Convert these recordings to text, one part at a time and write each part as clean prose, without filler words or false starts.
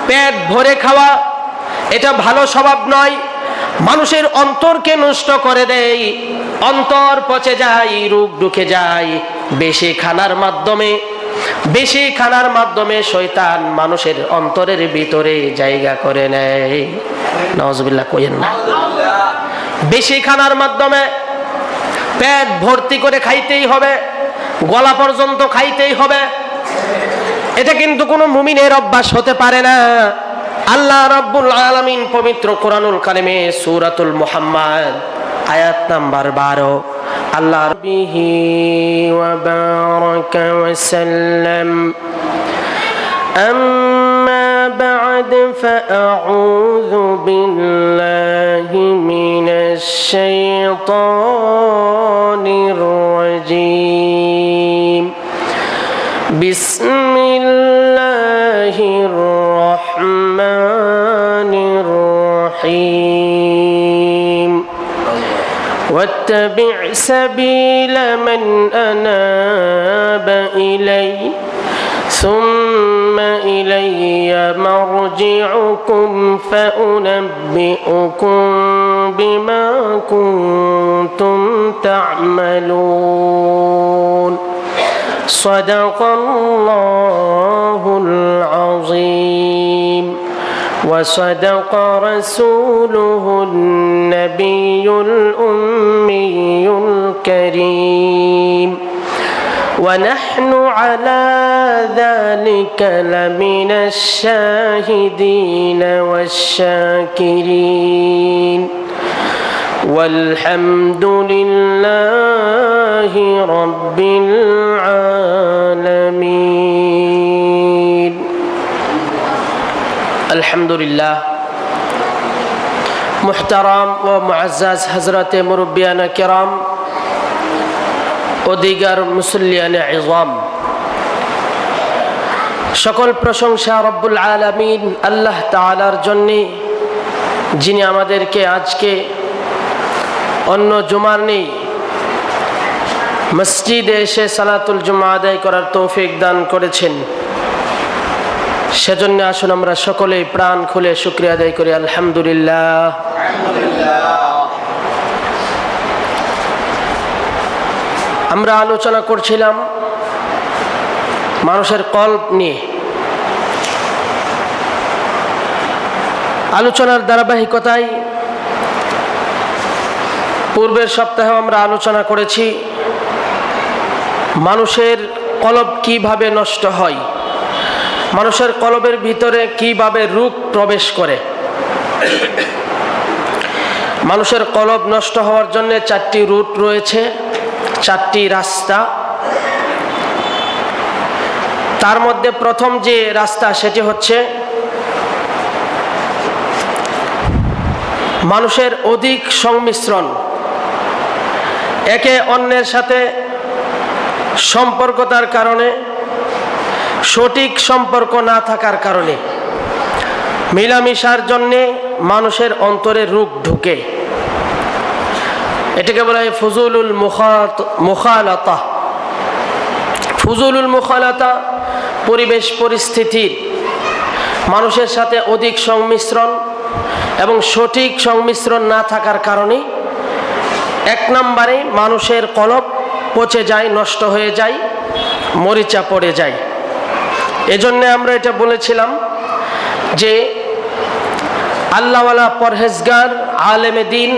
পেট ভরে খাওয়া এটা ভালো স্বভাব নয়, মানুষের অন্তরকে নষ্ট করে দেয়, অন্তর পচে যায়, রোগ ঢুকে যায়। বেশি খানার মাধ্যমে শয়তান মানুষের অন্তরের ভিতরে জায়গা করে নেয়। নাউজুবিল্লাহ কইেন না। বেশি খানার মাধ্যমে পেট ভর্তি করে খাইতেই হবে, গলা পর্যন্ত খাইতেই হবে, এটা কিন্তু কোনো মুমিনের অভ্যাস হতে পারে না। আল্লাহ রাব্বুল আলামিন পবিত্র কোরআনুল কারিমে সূরাতুল মুহাম্মদ আয়াত নাম্বার 12 আল্লাহ বিহি ওয়া বারাকা ওয়া সাল্লাম আম্মা বা'দ ফাআউযু বিল্লাহি মিনাশ শাইতানির রাজীম বিসমিল্লাহির রহমানির রহিম واتبع سبيل من أناب إلي ثم إلي مرجعكم فأنبئكم بما كنتم تعملون صدق الله العظيم وصدق رسوله النبي الأمي الكريم ونحن على ذلك لمن الشاهدين والشاكرين والحمد لله رب العالمين الحمد لله محترم ومعزز حضرات مربيان کرام ও দিগার মুসল্লিয়ানে ইজাম, সকল প্রশংসা রব্বুল আলামিন আল্লাহ তাআলার জন্য, যিনি আমাদেরকে আজকে অন্য জুমার নেই মসজিদে এসে সালাতুল জুমা আদায় করার তৌফিক দান করেছেন। সেজন্য আসুন আমরা সকলেই প্রাণ খুলে শুকরিয়া আদায় করি আলহামদুলিল্লাহ। আমরা আলোচনা করছিলাম মানুষের কল্প নিয়ে। আলোচনার ধারাবাহিকতায় পূর্বের সপ্তাহে আমরা আলোচনা করেছি মানুষের কলব কিভাবে নষ্ট হয়, মানুষের কলবের ভিতরে কিভাবে রোগ প্রবেশ করে। মানুষের কলব নষ্ট হওয়ার জন্য 4টি রুট রয়েছে, 4টি রাস্তা। তার মধ্যে প্রথম যে রাস্তা সেটি হচ্ছে মানুষের অধিক সংমিশ্রণ, একে অন্যের সাথে সম্পর্কতার কারণে, সঠিক সম্পর্ক না থাকার কারণে, মিলামিশার জন্যে মানুষের অন্তরে রোগ ঢুকে। এটাকে বলা হয় ফুজুলুল মুখালাতা। ফুজুলুল মুখালাতা পরিবেশ পরিস্থিতির, মানুষের সাথে অধিক সংমিশ্রণ এবং সঠিক সংমিশ্রণ না থাকার কারণে 1 নম্বরে মানুষের কলব পচে যায়, নষ্ট হয়ে যায়, মরিচা পড়ে যায়। এজন্য আমরা এটা বলেছিলাম যে আল্লাহওয়ালা, পরহেজগার, আলেমে দিন,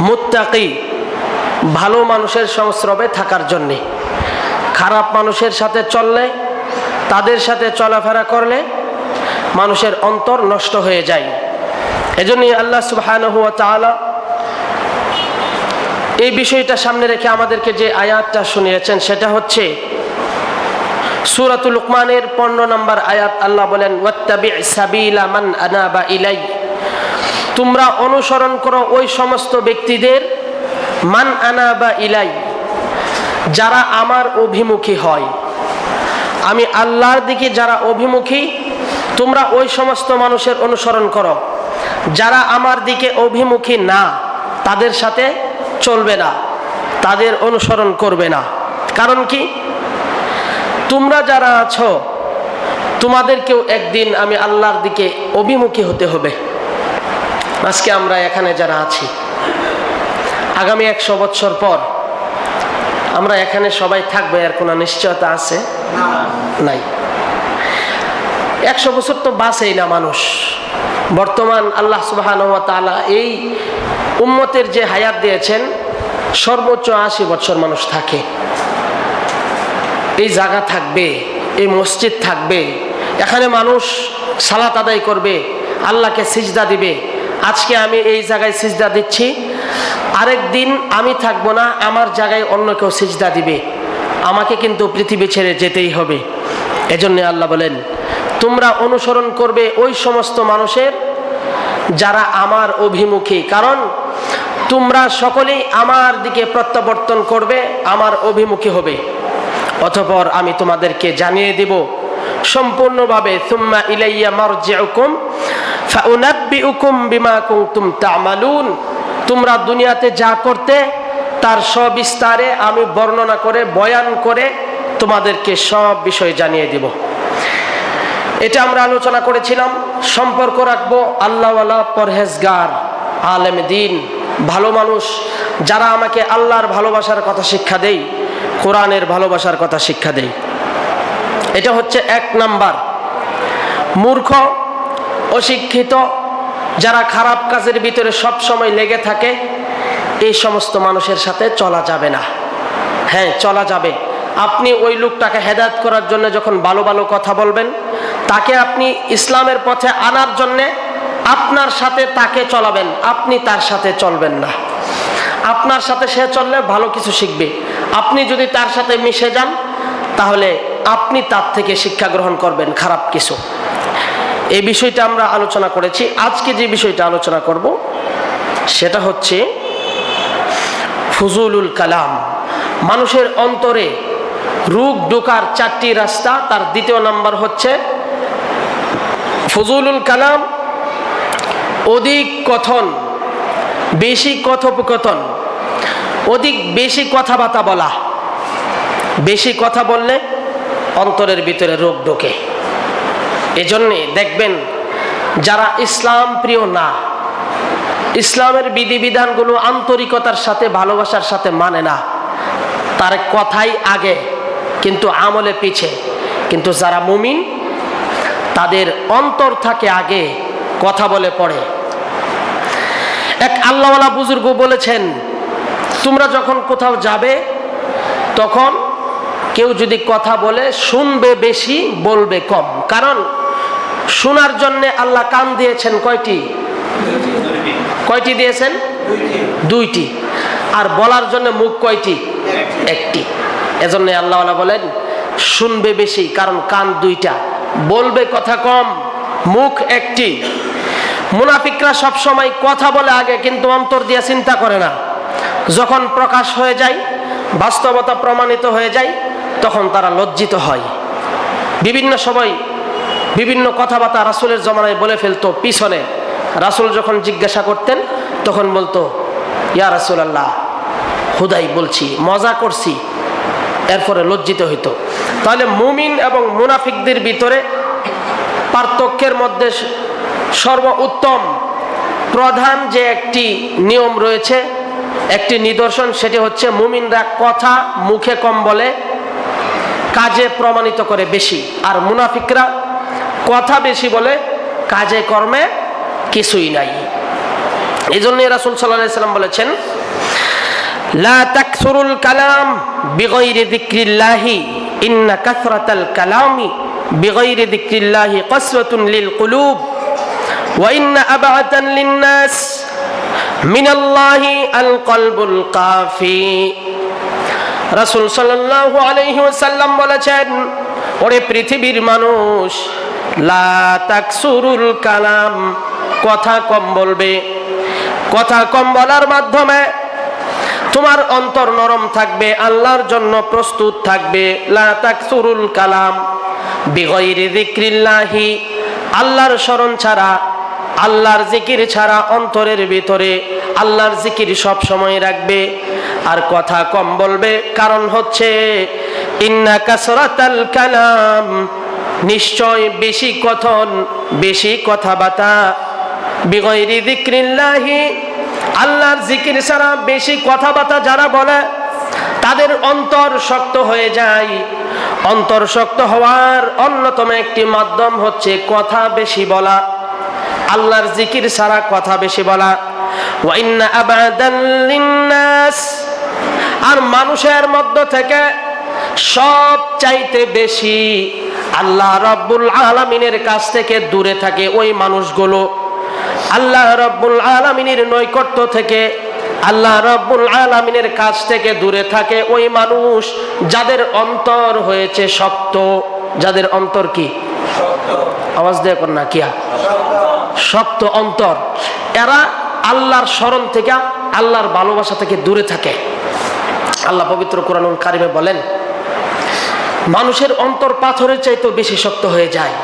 মুত্তাকি ভালো মানুষের সংস্রবে থাকার জন্যে। খারাপ মানুষের সাথে চললে, তাদের সাথে চলাফেরা করলে মানুষের অন্তর নষ্ট হয়ে যায়। এজন্যই আল্লাহ সুবহানাহু ওয়া তাআলা এই বিষয়টা সামনে রেখে আমাদেরকে যে আয়াতটা শুনিয়েছেন সেটা হচ্ছে সূরাতুল লুকমানের 15 নম্বর আয়াত। আল্লাহ বলেন ওয়াত্তাবি সাবিলা মান আনাবা ইলাই, তোমরা অনুসরণ করো ওই সমস্ত ব্যক্তিদের, মান আনাবা ইলাই, যারা আমার অভিমুখী হয়। আমি আল্লাহর দিকে যারা অভিমুখী, তোমরা ওই সমস্ত মানুষের অনুসরণ করো। যারা আমার দিকে অভিমুখী না, তাদের সাথে চলবে না, তাদের অনুসরণ করবে না। কারণ কি? তোমরা যারা আছো তোমাদেরকেও একদিন আমি আল্লাহর দিকে অভিমুখী হতে হবে। আজকে আমরা এখানে যারা আছি, আগামী 100 বছর পর আমরা এখানে সবাই থাকবো, এর কোনো নিশ্চয়তা আছে? নাই। 100 বছর তো বাঁচেই না মানুষ। বর্তমান আল্লাহ সুবহানাহু ওয়া তাআলা এই উম্মতের যে হায়াত দিয়েছেন, সর্বোচ্চ 80 বছর মানুষ থাকে। এই জায়গা থাকবে, এই মসজিদ থাকবে, এখানে মানুষ সালাত আদায় করবে, আল্লাহকে সিজদা দিবে। আজকে আমি এই জায়গায় সিজদা দিচ্ছি, আরেক দিন আমি থাকবো না, আমার জায়গায় অন্য কেউ সিজদা দিবে। আমাকে কিন্তু পৃথিবী ছেড়ে যেতেই হবে। এজন্য আল্লাহ বলেন, তোমরা অনুসরণ করবে ওই সমস্ত মানুষের যারা আমার অভিমুখী, কারণ তোমরা সকলেই আমার দিকে প্রত্যাবর্তন করবে, আমার অভিমুখী হবে। অতঃপর আমি তোমাদেরকে জানিয়ে দেব সম্পূর্ণভাবে, সুম্মা ইলাইয়া মারজিউকুম ফাউনাব্বিউকুম বিমা কুনতুম তা'মালুন। তোমরা দুনিয়াতে যা করতে তার সবিস্তারে আমি বর্ণনা করে, বয়ান করে তোমাদেরকে সব বিষয় জানিয়ে দেব। এটা আমরা আলোচনা করেছিলাম। সম্পর্ক রাখবো আল্লাহওয়ালা, পরহেজগার, আলেম দ্বীন, ভালো মানুষ, যারা আমাকে আল্লাহর ভালোবাসার কথা শিক্ষা দেয়, কোরআনের ভালোবাসার কথা শিক্ষা দেয়। এটা হচ্ছে 1 নাম্বার। মূর্খ, অশিক্ষিত, যারা খারাপ কাজের ভিতরে সব সময় লেগে থাকে, এই সমস্ত মানুষের সাথে চলা যাবে না। হ্যাঁ, চলা যাবে। আপনি ওই লোকটাকে হেদায়েত করার জন্য যখন ভালো ভালো কথা বলবেন, তাকে আপনি ইসলামের পথে আনার জন্যে আপনার সাথে তাকে চলাবেন, আপনি তার সাথে চলবেন না। আপনার সাথে সে চললে ভালো কিছু শিখবে। আপনি যদি তার সাথে মিশে যান, তাহলে আপনি তার থেকে শিক্ষা গ্রহণ করবেন খারাপ কিছু। এই বিষয়টা আমরা আলোচনা করেছি। আজকে যে বিষয়টা আলোচনা করব সেটা হচ্ছে ফুজুলুল কালাম। মানুষের অন্তরে রোগ ঢোকার 4টি রাস্তা, তার 2য় নাম্বার হচ্ছে ফুজুলুল কালাম, অধিক কথন, বেশি কথোপকথন, বেশি কথাবার্তা বলা। বেশি কথা বললে অন্তরের ভিতরে রোগ ঢোকে। এজন্যে দেখবেন যারা ইসলাম প্রিয় না, ইসলামের বিধিবিধানগুলো আন্তরিকতার সাথে, ভালোবাসার সাথে মানে না, তার কথাই আগে কিন্তু আমলে পিছে। কিন্তু যারা মুমিন, তাদের অন্তর থাকে আগে, কথা বলে পড়ে। এক আল্লাহওয়ালা বুজুর্গ বলেছেন, তোমরা যখন কোথাও যাবে, তখন কেউ যদি কথা বলে, শুনবে বেশি, বলবে কম। কারণ শোনার জন্য আল্লাহ কান দিয়েছেন কয়টি দিয়েছেন? 2টি। আর বলার জন্য মুখ কয়টি? 1টি। এজন্য আল্লাহওয়ালা বলেন শুনবে বেশি, কারণ কান 2টা, বলবে কথা কম, মুখ 1টি। মুনাফিকরা সব সময় কথা বলে আগে, কিন্তু অন্তর দিয়ে চিন্তা করে না। যখন প্রকাশ হয়ে যায়, বাস্তবতা প্রমাণিত হয়ে যায়, তখন তারা লজ্জিত হয়। বিভিন্ন সময় বিভিন্ন কথাবার্তা রাসূলের জমানায় বলে ফেলতো পিছনে। রাসূল যখন জিজ্ঞাসা করতেন, তখন বলতো, ইয়া রাসূলুল্লাহ, হুদাই বলছি, মজা করছি। এরপরে লজ্জিত হইতো। তাহলে মুমিন এবং মুনাফিকদের ভিতরে পার্থক্যের মধ্যে সর্বোত্তম প্রধান যে একটি নিয়ম রয়েছে, একটি নিদর্শন, সেটি হচ্ছে মুমিনরা কথা মুখে কম বলে, কাজে প্রমাণিত করে বেশি। আর মুনাফিকরা কথা বেশি বলে, কাজে কর্মে কিছুই নাই। এই জন্য রাসূল সাল্লাল্লাহু আলাইহি ওয়াসাল্লাম বলেছেন, লা তাকসুরুল কালাম বিগাইরি যিকরিল্লাহি ইন্না কাসরাতাল কালামি বিগাইরি যিকরিল্লাহি কাসওয়াতুন লিল কুলুব ওয়া ইন্না আবআতান লিন-নাস মিনাল্লাহি আল কলবুল কাফি। রাসূল সাল্লাল্লাহু আলাইহি ওয়াসাল্লাম বলেছেন, ওরে পৃথিবীর মানুষ, লা তাকসুরুল কালাম, কথা কম বলবে। কথা কম বলার মাধ্যমে তোমার অন্তর নরম থাকবে, আল্লাহর জন্য প্রস্তুত থাকবে। লা তাকসুরুল কালাম বিগাইরি যিকরিল্লাহি, আল্লাহর স্মরণ ছাড়া, আল্লাহর জিকির ছাড়া অন্তরের ভিতরে আল্লাহর জিকির সব সময় রাখবে। আর কথা কম বলবে, কারণ হচ্ছে ইন্না কাসরাতাল কালাম নিশ্চয় বেশি কথন, বেশি কথাবার্তা, বিগয়রি যিকরিল্লাহি, আল্লাহর জিকির ছাড়া বেশি কথাবার্তা যারা বলে তাদের অন্তর শক্ত হয়ে যায়। অন্তর শক্ত হওয়ার অন্যতম একটি মাধ্যম হচ্ছে কথা বেশি বলা, আল্লাহর জিকির ছাড়া কথা বেশি বলা। ওয়া ইন্না আবাদাল লিন্নাস, আর মানুষের মধ্য থেকে সব চাইতে বেশি আল্লাহ রাব্বুল আলামিনের কাছ থেকে দূরে থাকে ওই মানুষগুলো, আল্লাহ রাব্বুল আলামিনের নৈকট্য থেকে, আল্লাহ রাব্বুল আলামিনের কাছ থেকে দূরে থাকে ওই মানুষ যাদের অন্তর হয়েছে শক্ত। যাদের অন্তর কি শক্ত, আওয়াজ দিয়ে কর না কিয়া শক্ত অন্তর, এরা আল্লাহর স্মরণ থেকে, আল্লাহর ভালোবাসা থেকে দূরে থাকে। আল্লাহ পবিত্র কোরআনুল কারিমে বলেন, মানুষের অন্তর পাথরের চাইতেও বেশি শক্ত হয়ে যায়।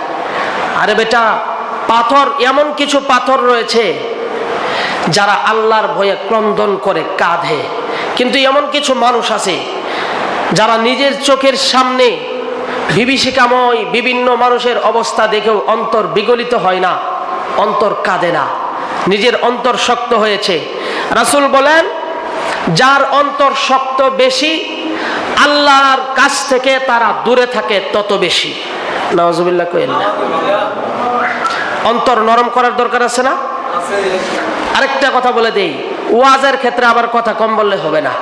আরে বেটা, পাথর, এমন কিছু পাথর রয়েছে যারা আল্লাহর ভয়ে ক্রন্দন করে কাঁদে, কিন্তু এমন কিছু মানুষ আছে যারা নিজের চোখের সামনে বিভীষিকাময় বিভিন্ন মানুষের অবস্থা দেখেও অন্তর বিগলিত হয় না, অন্তর কাঁদে না, নিজের অন্তর শক্ত হয়েছে। রাসূল বলেন, যার অন্তর শক্ত বেশি আল্লাহর কাছ থেকে তারা দূরে থাকে তত বেশি। নাউজুবিল্লাহ কইেন না। অন্তর নরম করার দরকার আছে না? আরেকটা কথা বলে দেই, ওয়াজের ক্ষেত্রে আবার কথা কম বললে হবে না।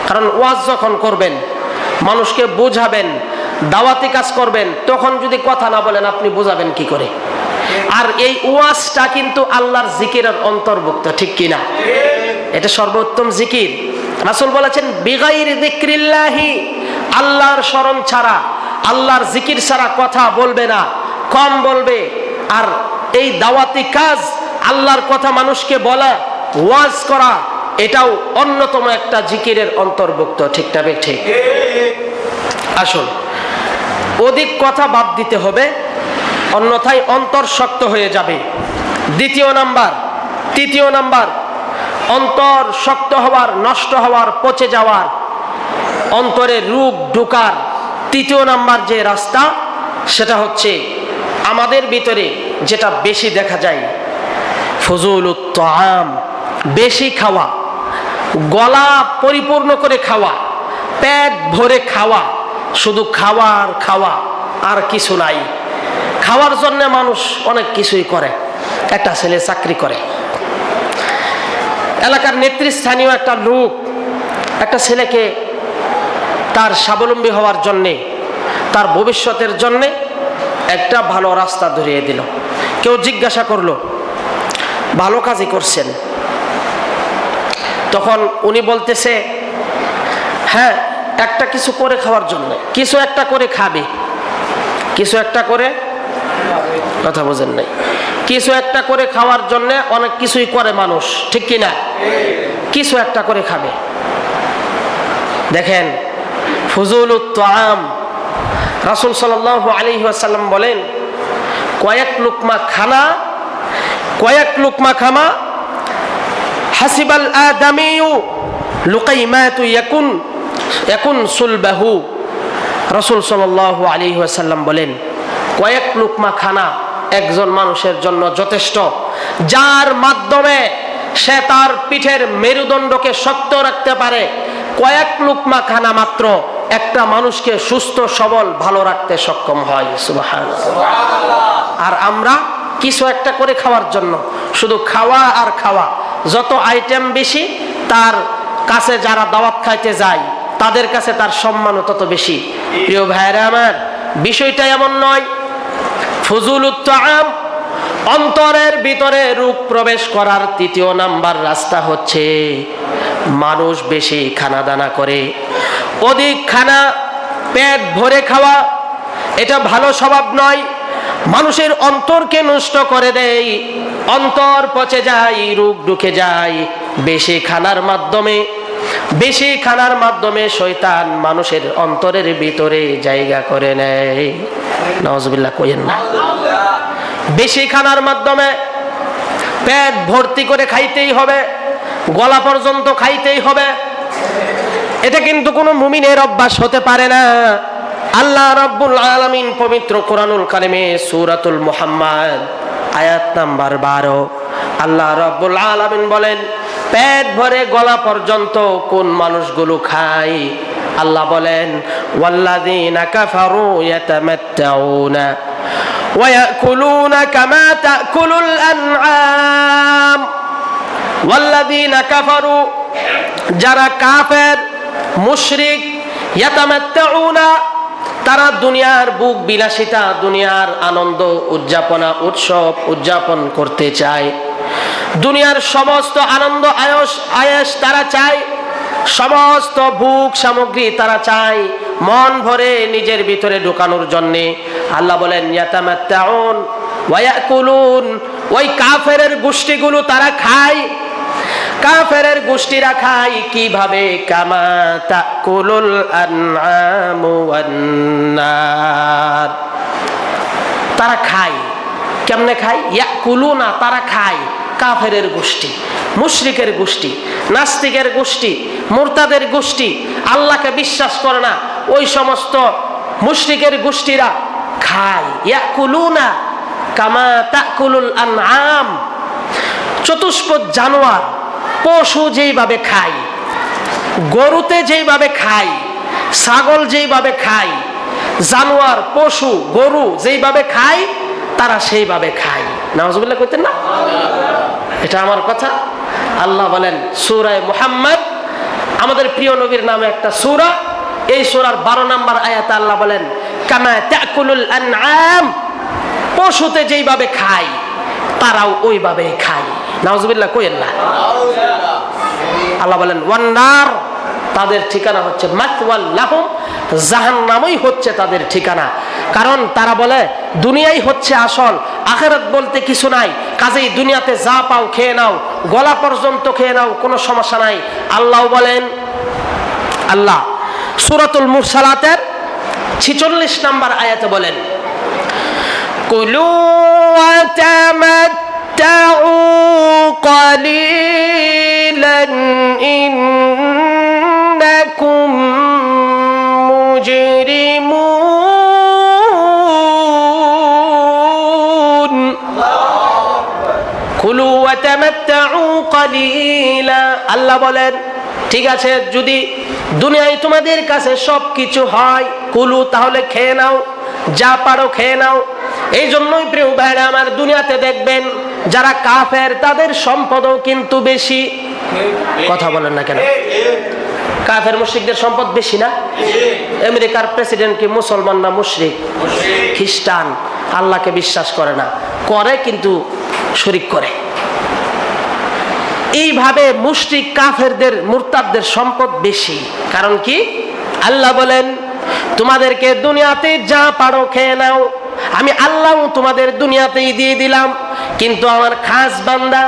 কারণ ওয়াজ যখন করবেন, মানুষকে বুঝাবেন, দাওয়াতি কাজ করবেন, তখন যদি কথা না বলেন আপনি বুঝাবেন কি করে? আর এই ওয়াজটা কিন্তু আল্লাহর জিকিরের অন্তর্ভুক্ত, ঠিক কিনা? এটা সর্বোত্তম জিকির। রাসূল বলেছেন, বিগাইরি যিকরিল্লাহি, আল্লাহর স্মরণ ছাড়া, আল্লাহর জিকির ছাড়া কথা বলবে না, কম বলবে। আর এই দাওয়াতি কাজ, আল্লাহর কথা মানুষকে বলা, ওয়াজ করা, এটাও অন্যতম একটা জিকিরের অন্তর্ভুক্ত, ঠিক না? ঠিক। আসুন, অধিক কথা বাদ দিতে হবে, অন্যথায় অন্তর শক্ত হয়ে যাবে। তৃতীয় নাম্বার, অন্তর শক্ত হওয়ার, নষ্ট হওয়ার, পচে যাওয়ার, অন্তরে রোগ ঢোকার তৃতীয় নাম্বার যে রাস্তা, সেটা হচ্ছে আমাদের ভিতরে যেটা বেশি দেখা যায়, ফুজুলুত তাআম, বেশি খাওয়া, গলা পরিপূর্ণ করে খাওয়া, পেট ভরে খাওয়া, শুধু খাওয়ার খাওয়া আর কিছু নাই। খাওয়ার জন্য মানুষ অনেক কিছুই করে। একটা ছেলে চাকরি করে, এলাকার নেতৃস্থানীয় একটা লোক একটা ছেলেকে তার স্বাবলম্বী হওয়ার জন্যে, তার ভবিষ্যতের জন্যে একটা ভালো রাস্তা ধরিয়ে দিল। কেউ জিজ্ঞাসা করলো, ভালো কাজই করছেন। তখন উনি বলতেছে, হ্যাঁ, একটা কিছু করে খাওয়ার জন্য, কিছু একটা করে খাবে, কিছু একটা করে, কথা বোঝেন নাই, কিছু একটা করে খাওয়ার জন্য অনেক কিছুই করে মানুষ, ঠিক কিনা? কিছু একটা করে খাবে। দেখেন, ফুজুলুত তাআম, রাসূল সাল্লাল্লাহু আলাইহি ওয়াসাল্লাম বলেন, কয়েক লুকমা খামা হাসিবাল আদামিয়ু লুকাইমাতু ইয়াকুন সুলবাহু। রাসূল সাল্লাল্লাহু আলাইহি ওয়াসাল্লাম বলেন, কয়েক লুকমা খানা একজন মানুষের জন্য যথেষ্ট, যার মাধ্যমে সে তার পিঠের মেরুদণ্ডকে শক্ত রাখতে পারে। কয়েক লুকমা খানা মাত্র একটা মানুষকে সুস্থ সবল ভালো রাখতে সক্ষম হয়। সুবহানাল্লাহ। আর আমরা কিছু একটা করে খাওয়ার জন্য শুধু খাওয়া আর খাওয়া, যত আইটেম বেশি, তার কাছে যারা দাওয়াত খাইতে যায় তাদের কাছে তার সম্মানও তত বেশি। প্রিয় ভাইরা আমার, বিষয়টা এমন নয়। ফুজুলুত তাআম, অন্তরের ভিতরে রোগ প্রবেশ করার তৃতীয় নাম্বার রাস্তা হচ্ছে মানুষ বেশি খানা দানা করে, অধিক খানা, পেট ভরে খাওয়া। এটা ভালো স্বভাব নয়, মানুষের অন্তরকে নষ্ট করে দেয়, অন্তর পচে যায়, রোগ ঢুকে যায়। বেশি খানার মাধ্যমে শয়তান মানুষের অন্তরের ভিতরে জায়গা করে নেয়। নাউজুবিল্লাহ কইেন না। বেশি খানার মাধ্যমে পেট ভর্তি করে খাইতেই হবে, গলা পর্যন্ত খাইতেই হবে। এটা কিন্তু কোনো মুমিনের অভ্যাস হতে পারে না। আল্লাহ রাব্বুল আলামিন পবিত্র কোরআনুল কারিমে সূরাতুল মুহাম্মদ আয়াত নাম্বার 12 আল্লাহ রাব্বুল আলামিন বলেন, পেট ভরে গলা পর্যন্ত কোন মানুষগুলো খায়? আল্লাহ বলেন, ওয়াল্লাযীনা কাফারু ইয়াতামাত্তাউনা ওয়া ইয়াকুলুনা কামা তাকুলুল আনআম। ওয়াল্লাযীনা কাফারু, যারা কাফের মুশরিক, ইয়াতামাত্তাউনা, তারা দুনিয়ার বুক বিলাসিতা, দুনিয়ার আনন্দ উদযাপনা উৎসব উদযাপন করতে চায়। দুনিয়ার সমস্ত আনন্দ আয়েশ তারা চায়, সমস্ত ভোগ সামগ্রী তারা চায় মন ভরে নিজের ভিতরে ঢোকানোর জন্য। আল্লাহ বলেন, ইয়াতামাত্তাউন ওয়া ইয়াকুলুন, ওই কাফেরের গোষ্ঠীগুলো তারা খায়। কাফেরের গোষ্ঠীরা খায় কিভাবে? কামা তাকুলুল আনআমু ওয়ান নার, তারা খায়। কেমনে খায়? ইয়াকুলুনা, তারা খায়। কাফেরের গোষ্ঠী, মুশরিকের গোষ্ঠী, নাস্তিকের গোষ্ঠী, মুরতাদের গোষ্ঠী, আল্লাহকে বিশ্বাস করে না, ওই সমস্ত মুশরিকের গোষ্ঠীরা খায়। ইয়াকুলুনা কামা তাকুলুল আনআম, চতুষ্পদ জানোয়ার পশু যেইভাবে খায়, গরুতে যেইভাবে খায়, ছাগল যেইভাবে খায়, জানোয়ার পশু গরু যেইভাবে খায়, তারা সেইভাবে খায়। নাউজুবিল্লাহ কইতেন না? এটা আমার কথা। আল্লাহ বলেন সূরা মুহাম্মদ, আমাদের প্রিয় নবীর নামে একটা সূরা, এই সূরার 12 নম্বর আয়াতে আল্লাহ বলেন, কামা তাকুলুল আনআম, পশুতে যেইভাবে খায় তারাও ওইভাবে খায়। নাউজুবিল্লাহ কইেন না। আল্লাহ বলেন ওয়ান নার, তাদের ঠিকানা হচ্ছে মাতওয়াল লাহুম, জাহান্নামই হচ্ছে তাদের ঠিকানা। কারণ তারা বলে দুনিয়াই হচ্ছে আসল, আখিরাত বলতে কিছু নাই, কাজেই দুনিয়াতে যা পাও খেয়ে নাও, গলা পর্যন্ত খেয়ে নাও, কোনো সমস্যা নাই। আল্লাহ বলেন, আল্লাহ সূরাতুল মুরসালাতের 46 নম্বর আয়াতে বলেন, কুলু ওয়া তামাত্তাউ কালিলান ইন্নাকুম মুজরিমুন। কুলু ওয়া তামাত্তাউ কালিলা, আল্লাহ বলেন ঠিক আছে, যদি দুনিয়ায় তোমাদের কাছে সবকিছু হয়, কুলু, তাহলে খেয়ে নাও, যা পারো খেয়ে নাও। এই জন্যই প্রিয় ভাইরা আমার, দুনিয়াতে দেখবেন যারা কাফের তাদের সম্পদও কিন্তু বেশি। কথা বলেন না কেন? কাফের মুশরিকদের সম্পদ বেশি না? আমেরিকার প্রেসিডেন্ট কি মুসলমান না মুশরিক? খ্রিস্টান, আল্লাহকে বিশ্বাস করে না, করে কিন্তু শরিক করে। এইভাবে মুশরিক কাফেরদের মুরতাদদের সম্পদ বেশি। কারণ কি? আল্লাহ বলেন তোমাদেরকে দুনিয়াতে যা পারো খেয়ে নাও, আমি আল্লাহ তোমাদের দুনিয়াতেই দিয়ে দিলাম, কিন্তু আমার খাস বান্দা,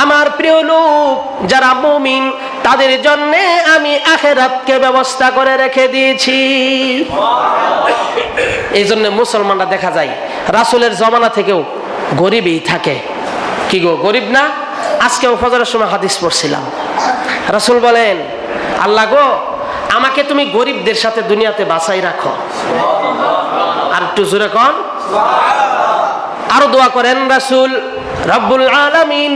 আমার প্রিয় লোক যারা মুমিন, তাদের জন্য আমি আখিরাতকে ব্যবস্থা করে রেখে দিয়েছি। এই জন্য মুসলমানরা দেখা যায় রাসূলের জমানা থেকেও গরিবই থাকে। কি গো, গরিব না? আজকেও ফজরের সময় হাদিস পড়ছিলাম, রাসূল বলেন, আল্লাহ গো, আমাকে তুমি গরিবদের সাথে দুনিয়াতে বাঁচাই রাখো। আর একটু জোরে কন, আরো দোয়া করেন রাসূল, রব্বুল আলামিন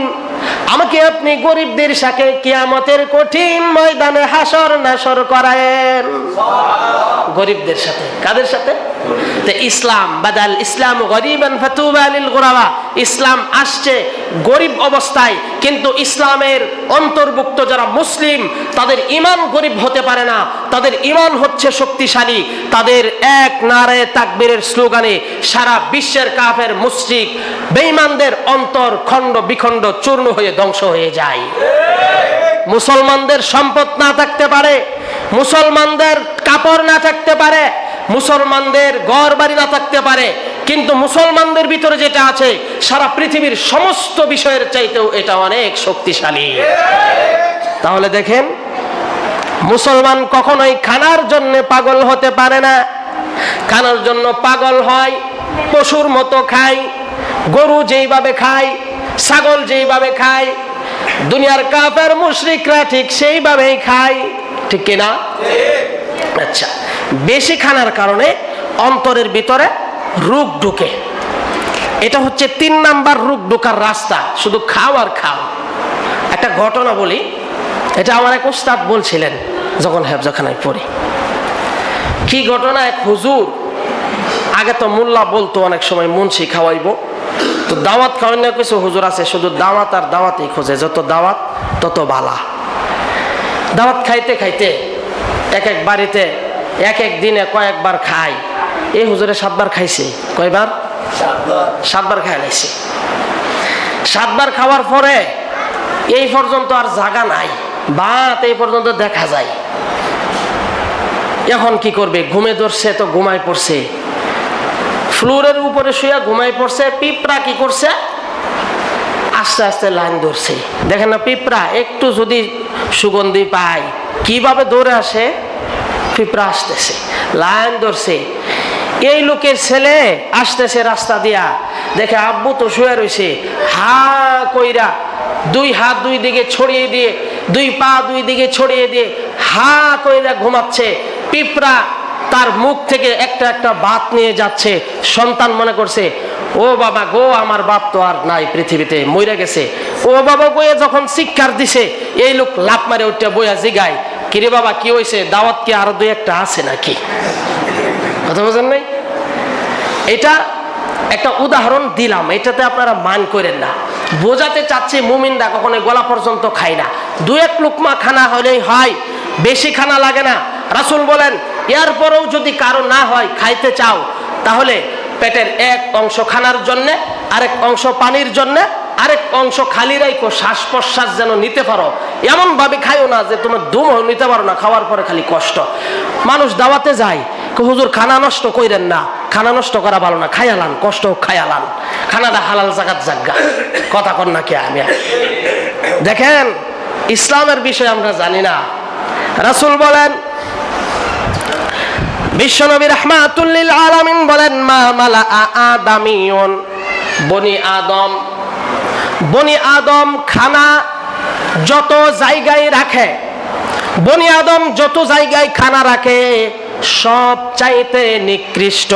আমাকে আপনি গরিবদের সাথে কিয়ামতের কঠিন ময়দানে হাসর নাসর করায়েন। গরিবদের সাথে, কাদের সাথে? ইসলাম বাদাল ইসলাম গরিবান ফাতুবা লিল গুরাবা, ইসলাম আসছে গরিব অবস্থায়, কিন্তু ইসলামের অন্তর্ভুক্ত যারা মুসলিম তাদের ঈমান গরিব হতে পারে না, তাদের ঈমান হচ্ছে শক্তিশালী। তাদের এক নারায়ে তাকবীরের স্লোগানে সারা বিশ্বের কাফের মুশরিক বেঈমানদের অন্তর খণ্ড বিখণ্ড চূর্ণ হয়ে ধ্বংস হয়ে যায়। মুসলমানদের সম্পদ না থাকতে পারে, মুসলমানদের কাপড় না থাকতে পারে, মুসলমানদের ঘর বাড়ি না থাকতে পারে, কিন্তু মুসলমানদের ভিতরে যেটা আছে সারা পৃথিবীর সমস্ত বিষয়ের চাইতেও এটা অনেক শক্তিশালী। তাহলে দেখেন, মুসলমান কখনোই খানার জন্য পাগল হতে পারে না। খানার জন্য পাগল হয়, পশুর মতো খায়, গরু যেইভাবে খায়, ছাগল যেইভাবে খায়, দুনিয়ার কাফের মুশরিকরা ঠিক সেইভাবেই খায়। ঠিক কিনা? আচ্ছা, বেশি খানার কারণে অন্তরের ভিতরে রোগ ঢুকে। এটা হচ্ছে 3 নাম্বার রোগ ঢোকার রাস্তা, শুধু খাও আর খাও। একটা ঘটনা বলি, এটা আমার এক উস্তাদ বলছিলেন যখন হেফজখানায় পড়ি। কি ঘটনা, এক হুজুর, আগে তো মোল্লা বলতো অনেক সময় মুন্সি খাওয়াইবো, তো দাওয়াত খাওয়াই না, কিছু হুজুর আছে শুধু দাওয়াত আর দাওয়াতই খোঁজে, যত দাওয়াত তত বালা। দাওয়াত খাইতে খাইতে এক এক বাড়িতে এক এক দিনে কয়েকবার খায়। এই হুজুরে 7 বার খাইছে। কয়বার? 7 বার খাই লাইছে। 7 বার খাওয়ার পরে এই পর্যন্ত আর জায়গা নাই, ভাত এই পর্যন্ত দেখা যায়। এখন কি করবে? ঘুমে ধরছে তো ঘুমাই পড়ছে, ফ্লোরের উপরে শুয়ে ঘুমাই পড়ছে। পিঁপড়া কি করছে? আস্তে আস্তে লাইন ধরছে। দেখেন না, পিঁপড়া একটু যদি সুগন্ধি পায় কিভাবে দৌড়ে আসে। পিঁপড়া আসতেছে, লাইন ধরছে। এই লোকের ছেলে আসতেছে রাস্তা দিয়া, দেখে আব্বু তো শুয়ে রয়েছে, হা কইরা 2 হাত 2 দিকে ছড়িয়ে দিয়ে, 2 পা 2 দিকে ছড়িয়ে দিয়ে হা কইরা ঘুমাচ্ছে। পিঁপড়া তার মুখ থেকে একটা একটা বাত নিয়ে যাচ্ছে। সন্তান মনে করছে, ও বাবা গো, আমার বাপ তো আর নাই পৃথিবীতে, মইরা গেছে। ও বাবা গয়ে যখন চিৎকার দিছে, এই লোক লাফ মারে উঠে বইয়া জিগায়, কিরে বাবা কি হয়েছে? দাওয়াত কি আরো 2-1টা আছে নাকি? কথা বোঝেন নাই? এটা একটা উদাহরণ দিলাম, এটাতে আপনারা মান করেন না। বোঝাতে চাচ্ছি মুমিনরা কখনো গলা পর্যন্ত খায় না, 2-1 লুকমা খানা হলেই হয়, বেশি খানা লাগে না। রাসূল বলেন, এরপরেও যদি কারো না হয়, খাইতে চাও, তাহলে পেটের এক অংশ খানার জন্য, আরেক অংশ পানির জন্য, আরেক অংশ খালি রাখো, শ্বাস প্রশ্বাস যেন নিতে পারো। এমন ভাবে খাইও না যে তোমার দমও নিতে পারো না, খাওয়ার পরে খালি কষ্ট। মানুষ দাওয়াতে যায়, হুজুর খানা নষ্ট কইরেন না, খানা নষ্ট করা ভালো না, খায়ালান, কষ্ট খায়ালান, খানাটা হালাল জাগাত জাগা। কথা কন না কে? আমি দেখেন, ইসলামের বিষয়ে আমরা জানি না। রাসূল বলেন, বিশ্বনবী রাহমাতুল লিল আলামিন বলেন, মা মালা আদামিয়ুন, বনি আদম খানা যত জায়গায় রাখে, বনি আদম যত জায়গায় খানা রাখে, সব চাইতে নিকৃষ্ট,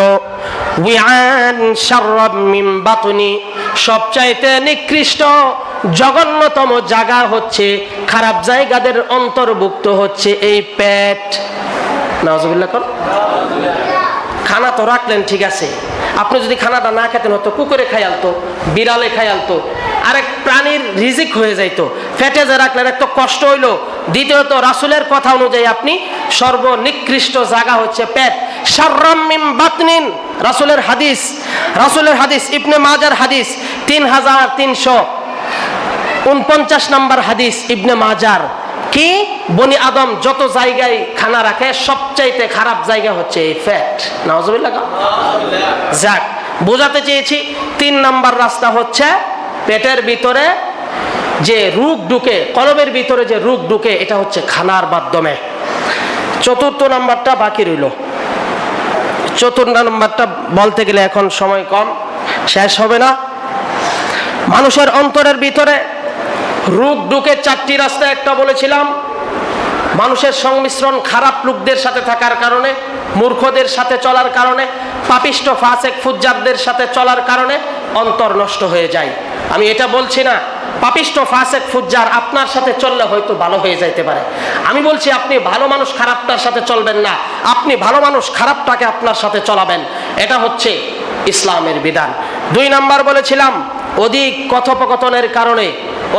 উইআন শাররাম মিন বাতনি, সব চাইতে নিকৃষ্ট জঘন্যতম জায়গা হচ্ছে, খারাপ জায়গাদের অন্তর্ভুক্ত হচ্ছে এই পেট। নাউজুবিল্লাহ কর। খানা তো রাখলেন ঠিক আছে, আপনি যদি খানাটা না খেতেন হতো কুকুরে খাই আলতো, বিড়ালে খাই আলতো, আরেক প্রাণীর রিজিক হয়ে যাইতো। ফেটে যে রাখলেন এক তো কষ্ট হইলো, দ্বিতীয়ত রাসূলের কথা অনুযায়ী আপনি সর্বনিকৃষ্ট জায়গা হচ্ছে পেট। শাররাম মিন বাতনিন, রাসূলের হাদিস, ইবনে মাজার হাদিস 3349 নম্বর হাদিস ইবনে মাজার। কি? বনি আদম যত জায়গায় খানা রাখে, সবচাইতে খারাপ জায়গা হচ্ছে এই পেট। নাউজুবিল্লাহ। যাক, বোঝাতে চেয়েছি 3 নাম্বার রাস্তা হচ্ছে পেটের ভিতরে যে রোগ ঢুকে, কলবের ভিতরে যে রোগ ঢুকে, এটা হচ্ছে খানার মাধ্যমে। 4র্থ নাম্বারটা বাকি রইল। 4র্থ নাম্বারটা বলতে গেলে এখন সময় কম, শেষ হবে না। মানুষের অন্তরের ভিতরে রোগ ঢুকে 4টি রাস্তা। একটা বলেছিলাম, মানুষের সংমিশ্রণ খারাপ লোকদের সাথে থাকার কারণে, মূর্খদের সাথে চলার কারণে, পাপিষ্ট ফাসেক ফুজ্জারদের সাথে চলার কারণে অন্তর নষ্ট হয়ে যায়। আমি এটা বলছি না পাপিষ্ট ফাসেক ফুজ্জার আপনার সাথে চললে হয়তো ভালো হয়ে যাইতে পারে, আমি বলছি আপনি ভালো মানুষ খারাপটার সাথে চলবেন না, আপনি ভালো মানুষ খারাপটাকে আপনার সাথে চলাবেন। এটা হচ্ছে ইসলামের বিধান। 2 নাম্বার বলেছিলাম, অধিক কথোপকথনের কারণে,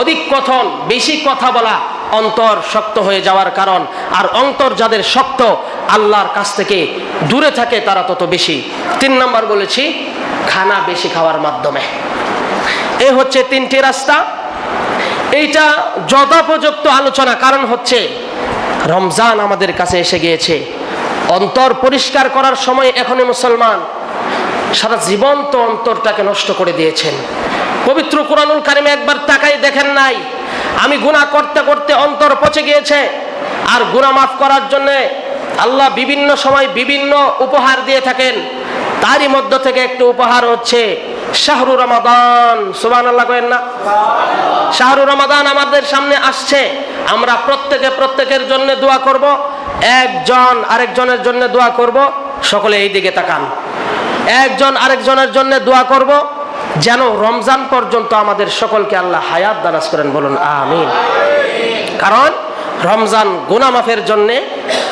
অধিক কথন, বেশি কথা বলা অন্তর শক্ত হয়ে যাওয়ার কারণ। আর অন্তর যাদের শক্ত, আল্লাহর কাছ থেকে দূরে থাকে তারা তত বেশি। 3 নাম্বার বলেছি, খানা বেশি খাওয়ার মাধ্যমে। এই হচ্ছে 3টি রাস্তা। এইটা যথোপযুক্ত আলোচনা, কারণ হচ্ছে রমজান আমাদের কাছে এসে গিয়েছে। অন্তর পরিষ্কার করার সময় এখনই মুসলমান সারা জীবন তো অন্তরটাকে নষ্ট করে দিয়েছেন। পবিত্র কুরআনুল কারিমে একবার তাকাই দেখেন নাই, আমি গুনাহ করতে করতে অন্তর পচে গিয়েছে। আর গুনাহ মাফ করার জন্য আল্লাহ বিভিন্ন সময় বিভিন্ন উপহার দিয়ে থাকেন। তারই মধ্য থেকে একটি উপহার হচ্ছে শাহরু রমাদান। সুবহানাল্লাহ করেন না? শাহরু রমাদান আমাদের সামনে আসছে, আমরা প্রত্যেকের জন্য দোয়া করব, একজন আরেকজনের জন্য দোয়া করব, সকলে এই দিকে তাকান। একজন আরেকজনের জন্য দোয়া করব যেন রমজান পর্যন্ত আমাদের সকলকে আল্লাহ হায়াত দারাজ করেন, বলুন আমিন। কারণ রমজান গুনাহ মাফের জন্য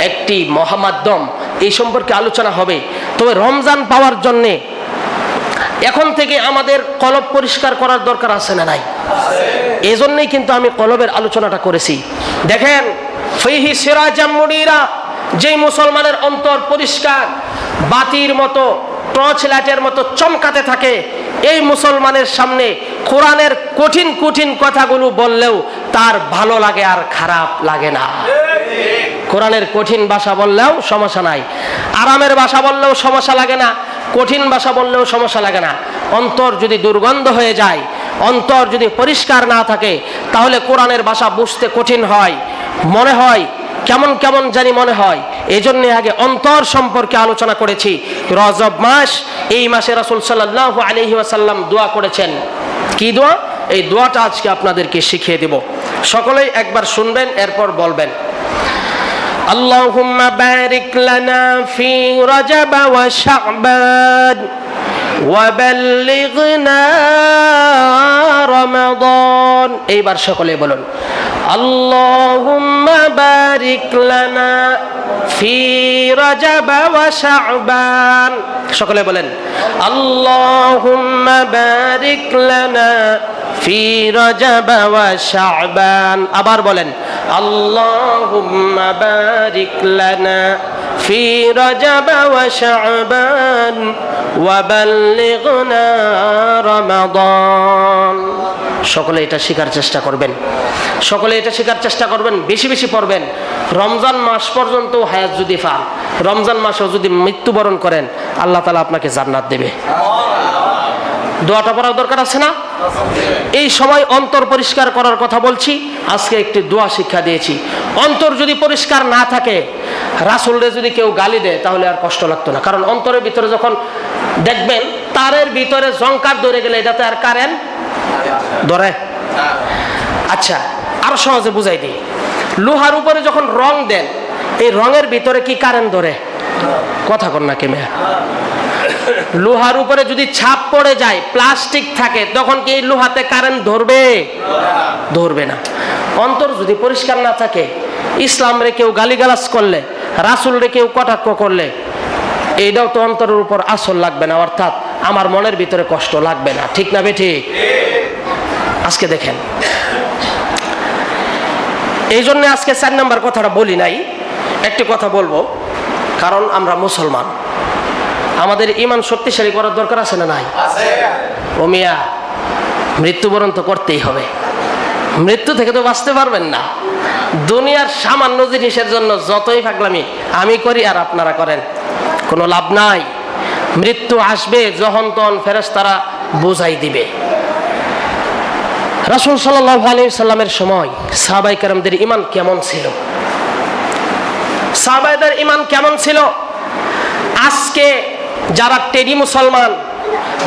একটি মহামাধ্যম, এই সম্পর্কে আলোচনা হবে। তবে রমজান পাওয়ার জন্যে এখন থেকে আমাদের কলব পরিষ্কার করার দরকার আছে না নাই? এজন্যই কিন্তু আমি কলবের আলোচনাটা করেছি। দেখেন, ফিহি সিরাজাম মুনিরা, যেই মুসলমানের অন্তর পরিষ্কার বাতির মতো, টর্চ লাইটের মতো চমকাতে থাকে, এই মুসলমানের সামনে কোরআনের কঠিন কঠিন কথাগুলো বললেও তার ভালো লাগে আর খারাপ লাগে না। কোরআনের কঠিন ভাষা বললেও সমস্যা নাই, আরামের ভাষা বললেও সমস্যা লাগে না, কঠিন ভাষা বললেও সমস্যা লাগে না। অন্তর যদি দুর্গন্ধ হয়ে যায়, অন্তর যদি পরিষ্কার না থাকে, তাহলে কোরআনের ভাষা বুঝতে কঠিন হয়, মনে হয় কেমন কেমন জানি মনে হয়। এই জন্য আগে অন্তর সম্পর্কে আলোচনা করেছি। রজব মাস, এই মাসে রাসূল সাল্লাল্লাহু আলাইহি ওয়াসাল্লাম দোয়া করেছেন। কি দোয়া? এই দোয়াটা আজকে আপনাদেরকে শিখিয়ে দেব। সকলেই একবার শুনবেন, এরপর বলবেন। আল্লাহুম্মা বারিক লানা ফি রজব ওয়া শাবান ওয়া বাল্লিগনা রমাদান। এইবার সকলে বলুন, আল্লাহুম্মা বারিক লানা ফি রজব ওয়া শাবান। সকলে বলেন, আল্লাহুম্মা বারিক লানা ফি রজব ওয়া শাবান। আবার বলেন, আল্লাহুম্মা বারিক লানা ফি রজব ওয়া শাবান ওয়া বাল্লিগনা রমাদান। সকলে এটা শেখার চেষ্টা করবেন, সকলে এটা শেখার চেষ্টা করবেন, বেশি বেশি পড়বেন। রমজান মাস পর্যন্ত হায়াত যদি পান, রমজান মাসেও যদি মৃত্যুবরণ করেন, আল্লাহ তাআলা আপনাকে জান্নাত দেবে। দোয়াটা পড়ার দরকার আছে না? এই সময় অন্তর পরিষ্কার করার কথা বলছি, আজকে একটি দোয়া শিক্ষা দিয়েছি। অন্তর যদি পরিষ্কার না থাকে, রাসূলরে যদি কেউ গালি দেয় তাহলে আর কষ্ট লাগতো না। কারণ অন্তরের ভিতরে যখন দেখবেন তারের ভিতরে জংকার ধরে গেলে, এটাতে আর কারেন্ট ধরে? আচ্ছা, আরো সহজে বুঝাই দিই। লোহার উপরে যখন রং দেন, এই রঙের ভিতরে কি কারেন্ট ধরে? কথা কন না কেমে? লোহার উপরে যদি ছাপ পড়ে যায়, প্লাস্টিক থাকে, তখন কি এই লোহাতে কারেন্ট ধরবে? ধরবে না। অন্তর যদি পরিষ্কার না থাকে, ইসলাম রে কেউ গালিগালাজ করলে, রাসূল রে কেউ কটাক্ষ করলে, এইটাও তো অন্তরের উপর আসর লাগবে না, অর্থাৎ আমার মনের ভিতরে কষ্ট লাগবে না। ঠিক না বেঠিক? আজকে দেখেন, এই জন্য আজকে 4 নম্বর কথাটা বলি নাই, একটি কথা বলবো। কারণ আমরা মুসলমান, আমাদের ঈমান শক্তিশালী করার দরকার আছে না নাই? ও মিয়া, মৃত্যুবরণ তো করতেই হবে, মৃত্যু থেকে তো বাঁচতে পারবেন না। দুনিয়ার সামান্য জিনিসের জন্য যতই পাগলামি আমি করি আর আপনারা করেন, কোনো লাভ নাই। মৃত্যু আসবে, যখন তখন ফেরেশতারা বুঝাই দিবে। রাসূল সাল্লাল্লাহু আলাইহি সাল্লামের সময় সাহাবায়ে কেরামদের ঈমান কেমন ছিল? সাহাবাদের ঈমান কেমন ছিল? আজকে যারা টেডি মুসলমান,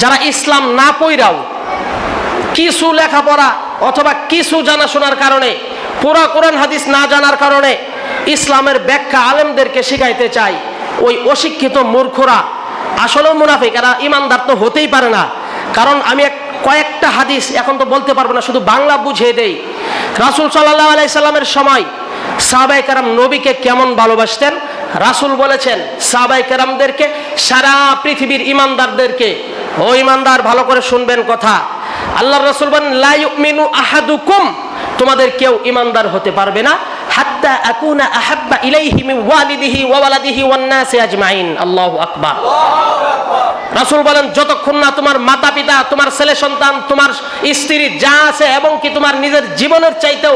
যারা ইসলাম না পইরাও কিছু লেখাপড়া অথবা কিছু জানাশোনার কারণে, পুরা কোরআন হাদিস না জানার কারণে ইসলামের ব্যাখ্যা আলেমদেরকে শিখাইতে চাই, ওই অশিক্ষিত মূর্খরা আসলেও মুনাফিক, এরা ঈমানদার তো হতেই পারে না। কারণ আমি কয়েকটা হাদিস এখন তো বলতে পারবো না, শুধু বাংলা বুঝিয়ে দেই। রাসূল সাল্লাল্লাহু আলাইহি সাল্লামের সময় সাহাবায়ে কেরাম নবীকে কেমন ভালোবাসতেন। রাসূল বলেছেন সাহাবায়ে কেরামদেরকে, সারা পৃথিবীর ঈমানদারদেরকে, ও ঈমানদার ভালো করে শুনবেন কথা। আল্লাহর রাসূল বলেন, লা ইউমিনু আহাদুকুম, তোমাদের কেউ ঈমানদার হতে পারবে না, হাত্তা আকুনা আহাব্বা ইলাইহি মিন ওয়ালিদিহি ওয়া ওয়ালাদিহি ওয়ান নাসি আজমাইন। আল্লাহু আকবার। রাসূল বলেন, যতক্ষণ না তোমার মাতা পিতা, তোমার ছেলে সন্তান, তোমার স্ত্রী যা আছে, এবং কি তোমার নিজের জীবনের চাইতেও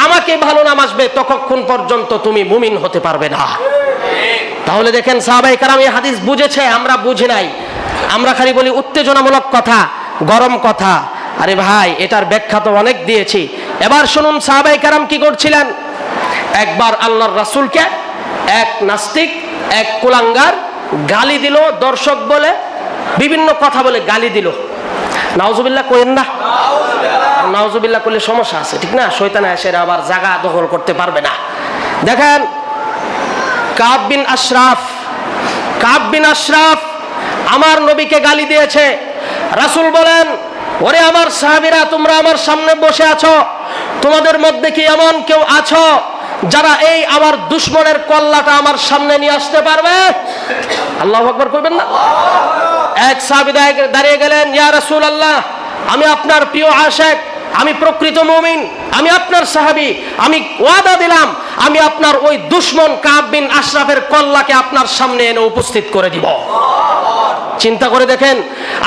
আমাকে ভালো না বাসবে, ততক্ষণ পর্যন্ত তুমি মুমিন হতে পারবে না। তাহলে দেখেন, সাহাবায়ে কেরাম এই হাদিস বুঝেছে, আমরা বুঝি নাই। আমরা খালি বলি উত্তেজনামূলক কথা, গরম কথা। আরে ভাই, এটার ব্যাখ্যা তো অনেক দিয়েছি। এবার শুনুন সাহাবায়ে কেরাম কি করছিলেন। একবার আল্লাহর রাসূলকে এক নাস্তিক, এক কুলাঙ্গার গালি দিল, দর্শক বলে বিভিন্ন কথা বলে গালি দিল। নাউজুবিল্লাহ কইেন না, নাউজুবিল্লাহ করলে সমস্যা আছে, ঠিক না? শয়তান এসে আবার জায়গা দখল করতে পারবে না। দেখেন, কাব বিন আশরাফ কাব বিন আশরাফ আমার নবীকে গালি দিয়েছে। রাসূল বলেন, ওরে আমার সাহাবীরা, তোমরা আমার সামনে বসে আছো, তোমাদের মধ্যে কি এমন কেউ আছো যারা এই আমার দুশমনের কল্লাটা আমার সামনে নিয়ে আসতে পারবে? আল্লাহু আকবার কইবেন না? এক সাহাবী দাঁড়িয়ে গেলেন, ইয়া রাসূলুল্লাহ, আমি আপনার প্রিয় আশিক, আমি প্রকৃত মুমিন, আমি আপনার সাহাবী, আমি ওয়াদা দিলাম আমি আপনার ওই দুশমন কাব বিন আশরাফের কল্লাকে আপনার সামনে এনে উপস্থিত করে দিব। চিন্তা করে দেখেন,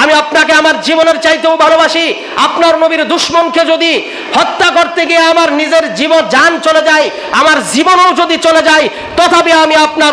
আমি আপনাকে আমার জীবনের চাইতেও ভালোবাসি, আপনার নবীর দুশমনকে যদি হত্যা করতে গিয়ে আমার নিজের জীবন জান চলে যায়, আমার জীবনও যদি চলে যায়, তথাপি আমি আপনার